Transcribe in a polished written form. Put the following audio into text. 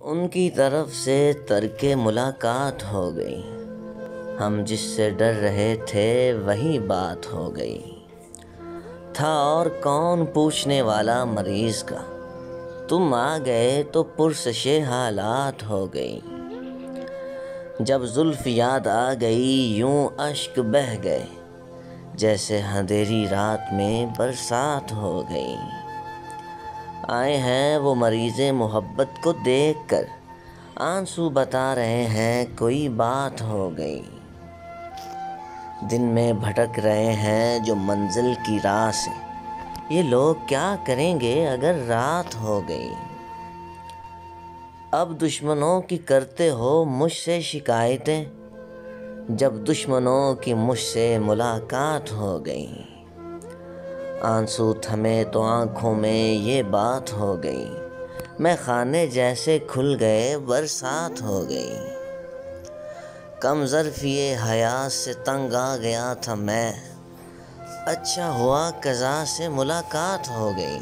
ان کی طرف سے ترک ملاقات ہو گئی، ہم جس سے ڈر رہے تھے وہی بات ہو گئی۔ تھا اور کون پوچھنے والا مریض کا، تم آ گئے تو پرسش حالات ہو گئی۔ جب زلف یاد آ گئی یوں اشک بہہ گئے، جیسے اندھیری رات میں برسات ہو گئی۔ آئے ہیں وہ مریض محبت کو دیکھ کر، آنسو بتا رہے ہیں کوئی بات ہو گئی۔ دن میں بھٹک رہے ہیں جو منزل کی راہ سے، یہ لوگ کیا کریں گے اگر رات ہو گئی۔ اب دشمنوں کی کرتے ہو مجھ سے شکایتیں، جب دشمنوں کی مجھ سے ملاقات ہو گئی۔ آنسو تھمے تو آنکھوں میں یہ بات ہو گئی، میں خانے جیسے کھل گئے برسات ہو گئی۔ کم ظرفی حیات سے تنگ آ گیا تھا میں، اچھا ہوا قضا سے ملاقات ہو گئی۔